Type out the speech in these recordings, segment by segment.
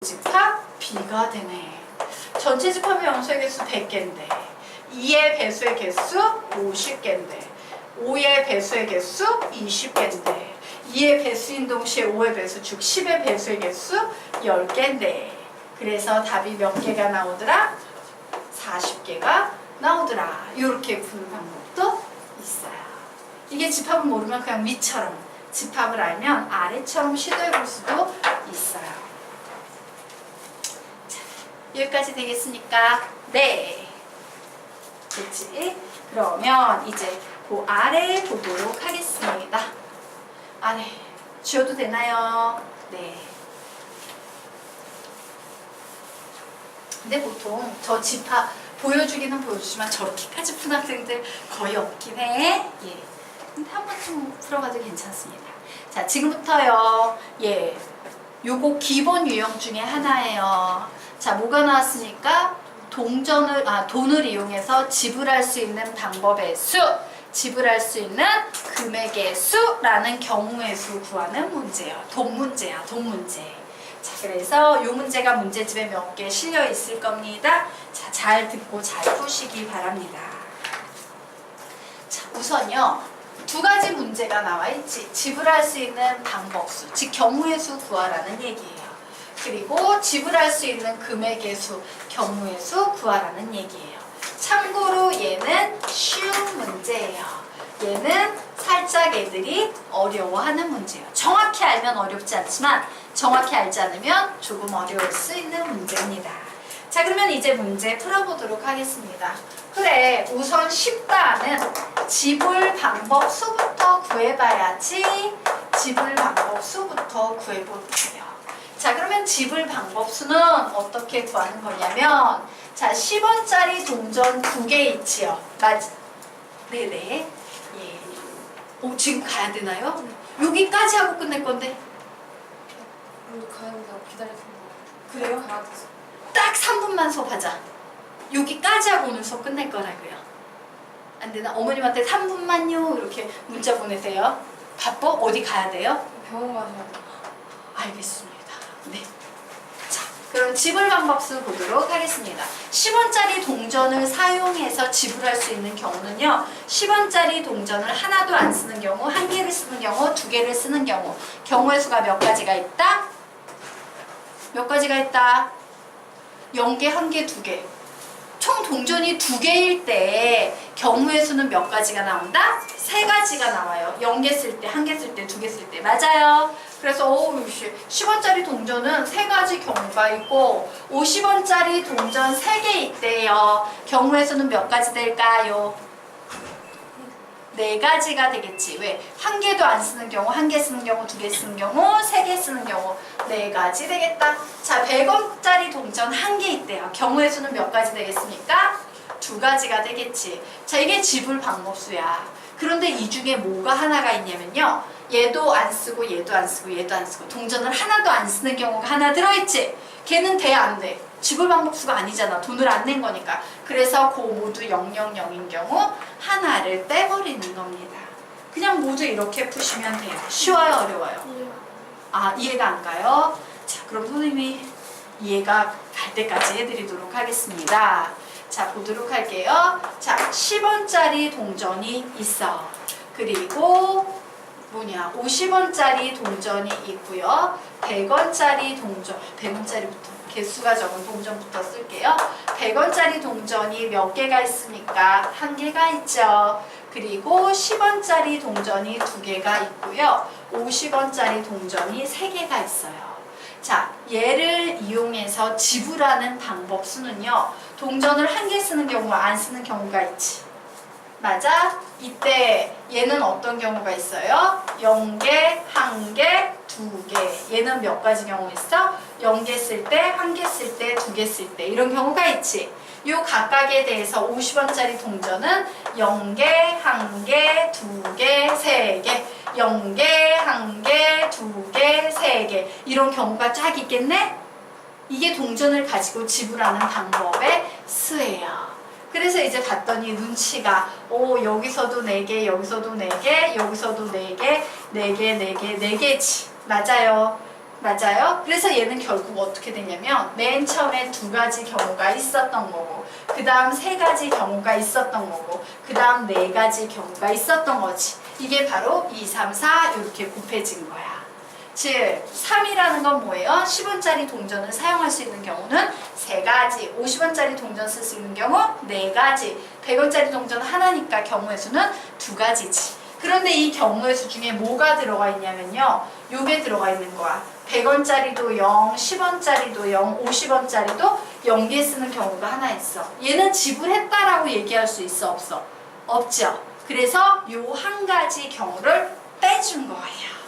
집합 B가 되네. 전체 집합의 영수의 개수 100개인데 2의 배수의 개수 50개인데 5의 배수의 개수 20개인데 2의 배수인 동시에 5의 배수 즉 10의 배수의 개수 10개인데 그래서 답이 몇 개가 나오더라? 40개가 나오더라. 이렇게 푸는 방법도 있어요. 이게 집합을 모르면 그냥 위처럼, 집합을 알면 아래처럼 시도해 볼 수도 있어요. 자, 여기까지 되겠습니까? 네. 됐지? 그러면 이제 그 아래 보도록 하겠습니다. 아래 지워도 되나요? 네. 근데 보통 저 집합 보여주기는 보여주지만 저렇게까지 푼 학생들 거의 없긴 해. 예. 근데 한 번쯤 풀어가도 괜찮습니다. 자, 지금부터요. 예. 요거 기본 유형 중에 하나예요. 자, 뭐가 나왔으니까 돈을 이용해서 지불할 수 있는 방법의 수, 지불할 수 있는 금액의 수라는 경우의 수 구하는 문제예요. 돈 문제야, 돈 문제. 자, 그래서 이 문제가 문제집에 몇 개 실려 있을 겁니다. 자, 잘 듣고 잘 푸시기 바랍니다. 자, 우선요. 두 가지 문제가 나와 있지. 지불할 수 있는 방법수, 즉 경우의 수 구하라는 얘기예요. 그리고 지불할 수 있는 금액의 수, 경우의 수 구하라는 얘기예요. 참고로 얘는 쉬운 문제예요. 얘는 살짝 애들이 어려워하는 문제예요. 정확히 알면 어렵지 않지만 정확히 알지 않으면 조금 어려울 수 있는 문제입니다. 자, 그러면 이제 문제 풀어보도록 하겠습니다. 그래, 우선 쉽다는 지불 방법 수부터 구해봐야지. 지불 방법 수부터 구해볼게요. 자, 그러면 지불 방법 수는 어떻게 구하는 거냐면, 자, 10원짜리 동전 2개 있지요. 맞지? 네네. 예. 오, 지금 가야 되나요? 여기까지 하고 끝낼 건데. 가는데 기다렸습니다. 그래요? 가야 돼서. 딱 3분만 수업하자. 여기까지 하고 오늘 수업 끝낼 거라고요. 안 되나? 어머님한테 3분만요. 이렇게 문자 보내세요. 바빠? 어디 가야 돼요? 병원 가셔야 돼요. 알겠습니다. 네. 자, 그럼 지불 방법수 보도록 하겠습니다. 10원짜리 동전을 사용해서 지불할 수 있는 경우는요. 10원짜리 동전을 하나도 안 쓰는 경우, 한 개를 쓰는 경우, 두 개를 쓰는 경우. 경우의 수가 몇 가지가 있다? 몇 가지가 있다? 0개, 1개, 2개. 총 동전이 2개일 때 경우의 수는 몇 가지가 나온다? 3가지가 나와요. 0개 쓸 때, 1개 쓸 때, 2개 쓸 때. 맞아요. 그래서 10원짜리 동전은 3가지 경우가 있고 50원짜리 동전 3개 있대요. 경우의 수는 몇 가지 될까요? 4가지가 되겠지. 왜? 1개도 안 쓰는 경우, 1개 쓰는 경우, 2개 쓰는 경우, 3개 쓰는 경우 4가지 되겠다. 자, 100원짜리 동전 1개 있대요. 경우의 수는 몇 가지 되겠습니까? 2가지가 되겠지. 자, 이게 지불 방법수야. 그런데 이 중에 뭐가 하나가 있냐면요. 얘도 안 쓰고 얘도 안 쓰고 얘도 안 쓰고 동전을 하나도 안 쓰는 경우가 하나 들어있지. 걔는 돼, 안 돼? 지불 방법수가 아니잖아. 돈을 안 낸 거니까. 그래서 그 모두 000인 경우 하나를 빼버리는 겁니다. 그냥 모두 이렇게 푸시면 돼요. 쉬워요, 어려워요? 아, 이해가 안 가요? 자, 그럼 선생님이 이해가 갈 때까지 해드리도록 하겠습니다. 자, 보도록 할게요. 자, 10원짜리 동전이 있어. 그리고 50원짜리 동전이 있고요. 100원짜리 동전, 100원짜리부터 개수가 적은 동전부터 쓸게요. 100원짜리 동전이 몇 개가 있습니까? 1개가 있죠. 그리고 10원짜리 동전이 2개가 있고요. 50원짜리 동전이 3개가 있어요. 자, 얘를 이용해서 지불하는 방법 수는요. 동전을 1개 쓰는 경우와 안 쓰는 경우가 있지. 맞아? 이때 얘는 어떤 경우가 있어요? 0개, 1개, 2개. 얘는 몇 가지 경우 있어? 0개 쓸 때, 1개 쓸 때, 2개 쓸 때. 이런 경우가 있지. 요 각각에 대해서 50원짜리 동전은 0개, 1개, 2개, 3개. 0개, 1개, 2개, 3개. 이런 경우가 쫙 있겠네? 이게 동전을 가지고 지불하는 방법의 수예요. 그래서 이제 봤더니 눈치가 여기서도 4개, 여기서도 4개, 여기서도 4개, 4개, 4개, 4개지. 맞아요. 맞아요? 그래서 얘는 결국 어떻게 되냐면 맨 처음에 2가지 경우가 있었던 거고 그 다음 3가지 경우가 있었던 거고 그 다음 4가지 경우가 있었던 거지. 이게 바로 2, 3, 4 이렇게 곱해진 거야. 즉 3이라는 건 뭐예요? 10원짜리 동전을 사용할 수 있는 경우는 3가지, 50원짜리 동전 쓸 수 있는 경우 4가지, 100원짜리 동전 하나니까 경우의 수는 2가지지. 그런데 이 경우의 수 중에 뭐가 들어가 있냐면요. 요게 들어가 있는 거야. 100원짜리도 0, 10원짜리도 0, 50원짜리도 0개 쓰는 경우가 하나 있어. 얘는 지불했다라고 얘기할 수 있어, 없어? 없죠. 그래서 요 한 가지 경우를 빼준 거예요.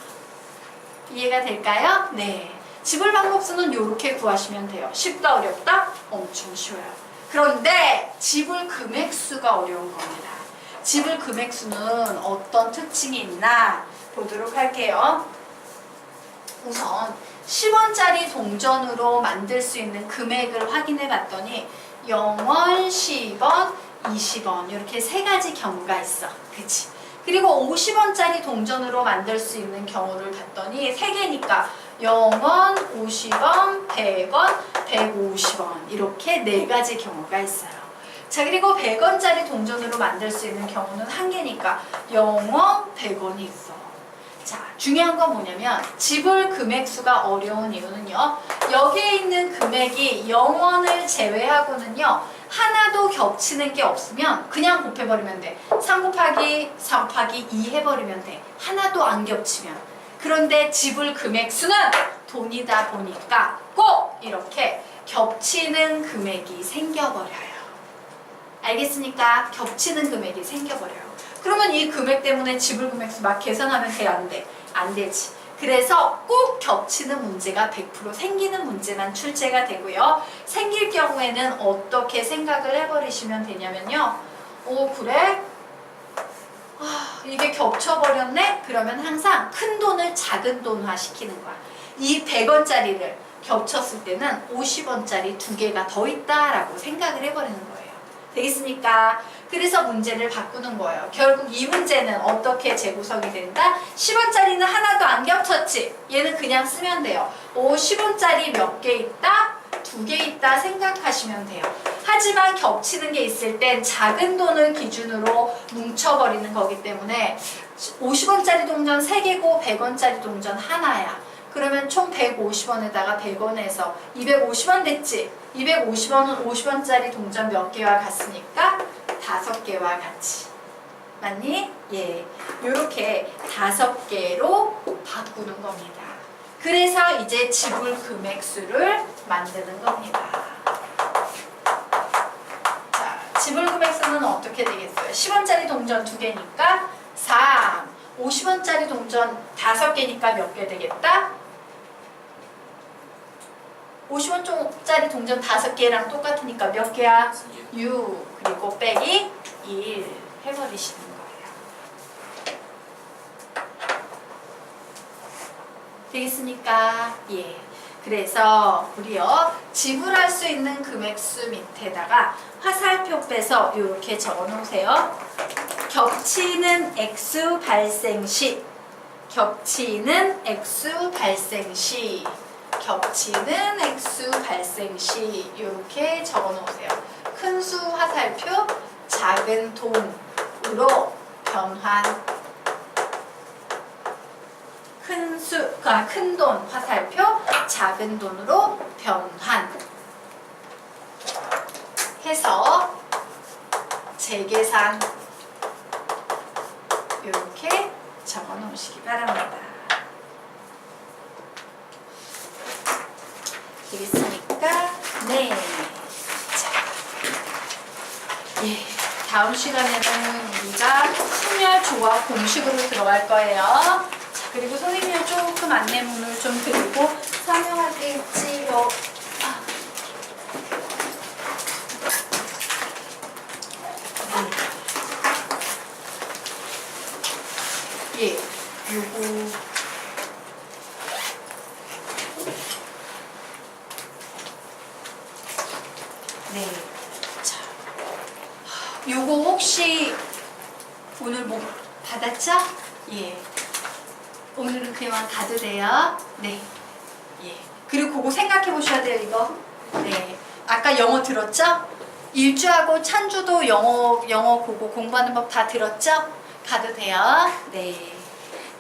이해가 될까요? 네. 지불 방법수는 이렇게 구하시면 돼요. 쉽다, 어렵다? 엄청 쉬워요. 그런데 지불 금액수가 어려운 겁니다. 지불 금액수는 어떤 특징이 있나 보도록 할게요. 우선 10원짜리 동전으로 만들 수 있는 금액을 확인해 봤더니 0원, 10원, 20원 이렇게 3가지 경우가 있어. 그치? 그리고 50원짜리 동전으로 만들 수 있는 경우를 봤더니 3개니까 0원, 50원, 100원, 150원 이렇게 4가지 경우가 있어요. 자, 그리고 100원짜리 동전으로 만들 수 있는 경우는 1개니까 0원, 100원이 있어. 자, 중요한 건 뭐냐면 지불 금액수가 어려운 이유는요. 여기에 있는 금액이 0원을 제외하고는요. 하나도 겹치는 게 없으면 그냥 곱해버리면 돼. 3 곱하기 4 곱하기 2 해버리면 돼. 하나도 안 겹치면. 그런데 지불 금액수는 돈이다 보니까 꼭 이렇게 겹치는 금액이 생겨버려요. 알겠습니까? 겹치는 금액이 생겨버려요. 그러면 이 금액 때문에 지불 금액수 막 계산하면 돼, 안 돼? 안 되지. 그래서 꼭 겹치는 문제가 100% 생기는 문제만 출제가 되고요. 생길 경우에는 어떻게 생각을 해버리시면 되냐면요. 오, 그래? 이게 겹쳐버렸네? 그러면 항상 큰 돈을 작은 돈화 시키는 거야. 이 100원짜리를 겹쳤을 때는 50원짜리 2개가 더 있다라고 생각을 해버리는 거예요. 되겠습니까? 그래서 문제를 바꾸는 거예요. 결국 이 문제는 어떻게 재구성이 된다? 10원짜리는 하나도 안 겹쳤지? 얘는 그냥 쓰면 돼요. 10원짜리 몇 개 있다? 2개 있다 생각하시면 돼요. 하지만 겹치는 게 있을 땐 작은 돈을 기준으로 뭉쳐버리는 거기 때문에 50원짜리 동전 3개고 100원짜리 동전 하나야. 그러면 총 150원에다가 100원에서 250원 됐지? 250원은 50원짜리 동전 몇 개와 같습니까? 5개와 같이. 맞니? 예. 요렇게 5개로 바꾸는 겁니다. 그래서 이제 지불 금액수를 만드는 겁니다. 자, 지불 금액수는 어떻게 되겠어요? 10원짜리 동전 2개니까 3. 50원짜리 동전 5개니까 몇 개 되겠다? 50원짜리 동전 5개랑 똑같으니까 몇 개야? 6. 그리고 빼기 1 해버리시는 거예요. 되겠습니까? 예. 그래서 우리요 지불할 수 있는 금액수 밑에다가 화살표 빼서 이렇게 적어 놓으세요. 겹치는 액수 발생 시, 겹치는 액수 발생 시, 겹치는 액수 발생 시 이렇게 적어 놓으세요. 큰 수 화살표, 작은 돈으로 변환. 큰 돈 화살표, 작은 돈으로 변환. 해서 재계산 이렇게 적어 놓으시기 바랍니다. 되겠습니까? 네. 자, 예. 다음 시간에는 우리가 순열 조합 공식으로 들어갈 거예요. 자, 그리고 선생님이 조금 안내문을 좀 드리고 설명할 게 있지요. 예, 요거 네, 자, 요거 혹시 오늘 뭐 받았죠? 예, 오늘은 그만 가도 돼요. 네, 예. 그리고 그거 생각해 보셔야 돼요, 이거. 네. 아까 영어 들었죠? 일주하고 찬주도 영어 그거 공부하는 법 다 들었죠? 가도 돼요. 네.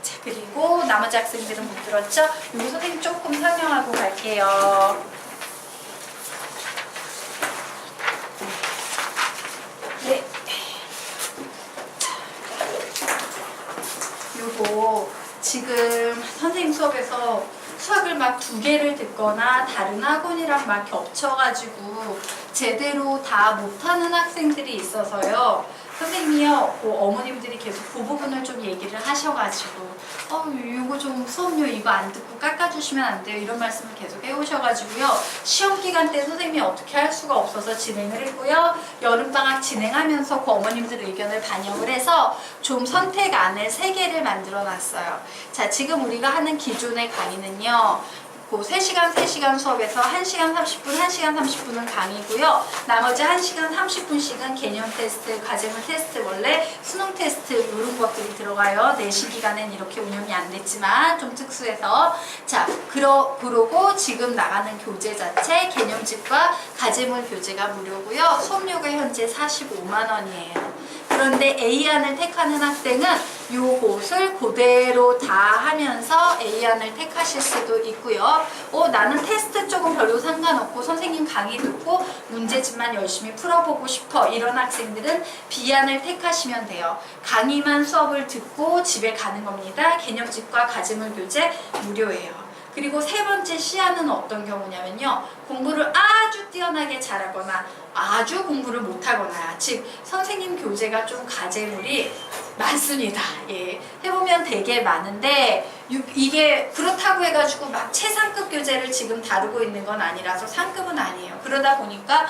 자, 그리고 나머지 학생들은 못 들었죠? 이거 선생님 조금 설명하고 갈게요. 네. 요거 지금 선생님 수업에서 수학을 막 2개를 듣거나 다른 학원이랑 막 겹쳐가지고 제대로 다 못하는 학생들이 있어서요. 선생님이요, 어머님들이 계속 그 부분을 좀 얘기를 하셔가지고 이거 좀 수업료 이거 안 듣고 깎아주시면 안 돼요, 이런 말씀을 계속 해오셔가지고요. 시험 기간 때 선생님이 어떻게 할 수가 없어서 진행을 했고요. 여름방학 진행하면서 그 어머님들 의견을 반영을 해서 좀 선택안을 3개를 만들어 놨어요. 자, 지금 우리가 하는 기존의 강의는요, 그 3시간 3시간 수업에서 1시간 30분, 1시간 30분은 강의고요. 나머지 1시간 30분씩은 개념 테스트, 과제물 테스트, 원래 수능 테스트 이런 것들이 들어가요. 내신 기간엔 이렇게 운영이 안 됐지만 좀 특수해서. 자, 그러고 지금 나가는 교재 자체 개념집과 과제물 교재가 무료고요. 수업료가 현재 45만 원이에요. 그런데 A안을 택하는 학생은 요것을 그대로 다 하면서 A안을 택하실 수도 있고요. 나는 테스트 쪽은 별로 상관없고 선생님 강의 듣고 문제집만 열심히 풀어보고 싶어, 이런 학생들은 B안을 택하시면 돼요. 강의만 수업을 듣고 집에 가는 겁니다. 개념집과 과제물 교재 무료예요. 그리고 3번째 C안은 어떤 경우냐면요, 공부를 아주 뛰어나게 잘하거나 아주 공부를 못하거나, 즉 선생님 교재가 좀 과제물이 많습니다. 예, 해보면 되게 많은데 이게 그렇다고 해가지고 막 최상급 교재를 지금 다루고 있는 건 아니라서 상급은 아니에요. 그러다 보니까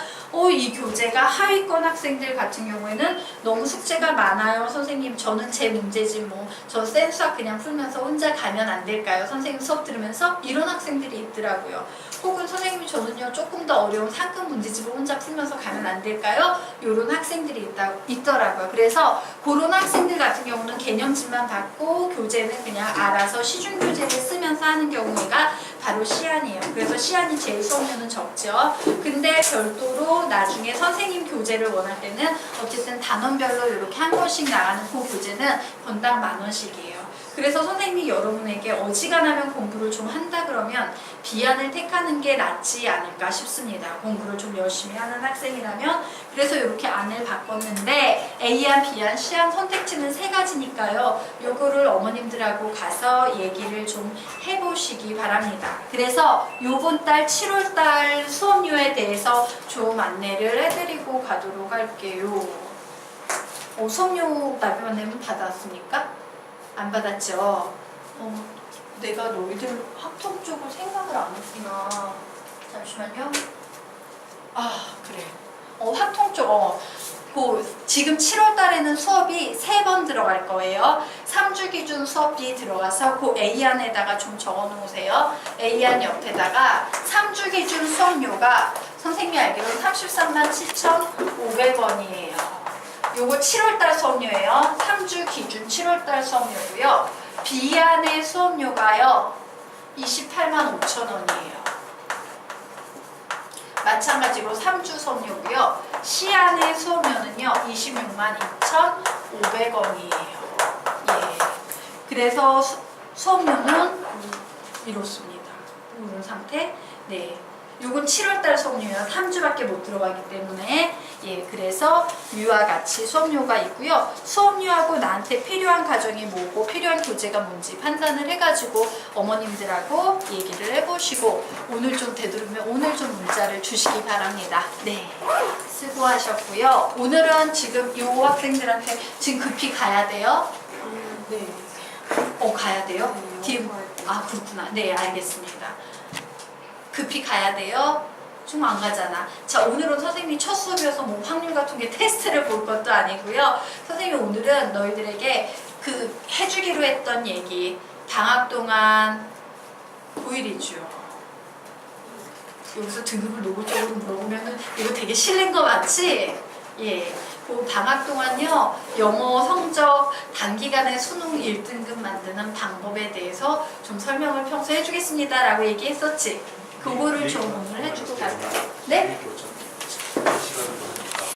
이 교재가 하위권 학생들 같은 경우에는 너무 숙제가 많아요. 선생님 저는 제 문제집 저 센수학 그냥 풀면서 혼자 가면 안 될까요? 선생님 수업 들으면서 이런 학생들이 있더라고요. 혹은 선생님이 저는요 조금 더 어려운 상급 문제집을 혼자 풀면서 가면 안 될까요? 이런 학생들이 있더라고요. 그래서 그런 학생들 같은 경우는 개념집만 받고 교재는 그냥 알아서 시중 교재를 쓰면서 하는 경우가 바로 C안이에요. 그래서 C안이 제일 수업료는 적죠. 근데 별도로 나중에 선생님 교재를 원할 때는 어쨌든 단원별로 이렇게 한 권씩 나가는 그 교재는 건당 10,000원씩이에요. 그래서 선생님이 여러분에게 어지간하면 공부를 좀 한다 그러면 B안을 택하는 게 낫지 않을까 싶습니다. 공부를 좀 열심히 하는 학생이라면. 그래서 이렇게 안을 바꿨는데 A안, B안, C안 선택지는 3가지니까요. 요거를 어머님들하고 가서 얘기를 좀 해보시기 바랍니다. 그래서 요번 달 7월달 수업료에 대해서 좀 안내를 해드리고 가도록 할게요. 수업료 나비만 받았습니까? 안 받았죠? 내가 너희들 학통 쪽을 생각을 안 했구나. 잠시만요. 그래. 학통 쪽, 지금 7월 달에는 수업이 3번 들어갈 거예요. 3주 기준 수업비 들어가서 그 A안에다가 좀 적어 놓으세요. A안 옆에다가 3주 기준 수업료가 선생님이 알기로는 337,500원이에요. 요거 7월달 수업료예요. 3주 기준 7월달 수업료고요. B안의 수업료가요 285,000원이에요. 마찬가지로 3주 수업료고요. C안의 수업료는요 262,500원이에요. 예. 그래서 수업료는 이렇습니다. 이런 상태. 네. 요건 7월달 수업료예요. 3주밖에 못 들어가기 때문에. 예, 그래서 위와 같이 수업료가 있고요. 수업료하고 나한테 필요한 과정이 뭐고 필요한 교재가 뭔지 판단을 해가지고 어머님들하고 얘기를 해보시고 오늘 좀 되도록이면 오늘 좀 문자를 주시기 바랍니다. 네, 수고하셨고요. 오늘은 지금 이 학생들한테 지금 급히 가야 돼요? 네. 가야 돼요? 그렇구나. 네, 알겠습니다. 급히 가야 돼요? 좀 안 가잖아. 자, 오늘은 선생님이 첫 수업이어서 확률 같은 게 테스트를 볼 것도 아니고요. 선생님이 오늘은 너희들에게 해주기로 했던 얘기, 방학 동안 9일이죠. 여기서 등급을 노골적으로 물어보면은 이거 되게 실례인 거 맞지? 예, 그 방학 동안요 영어 성적 단기간에 수능 1등급 만드는 방법에 대해서 좀 설명을 평소에 해주겠습니다라고 얘기했었지. 그거를 좀 오늘 해주고 갈까요? 네?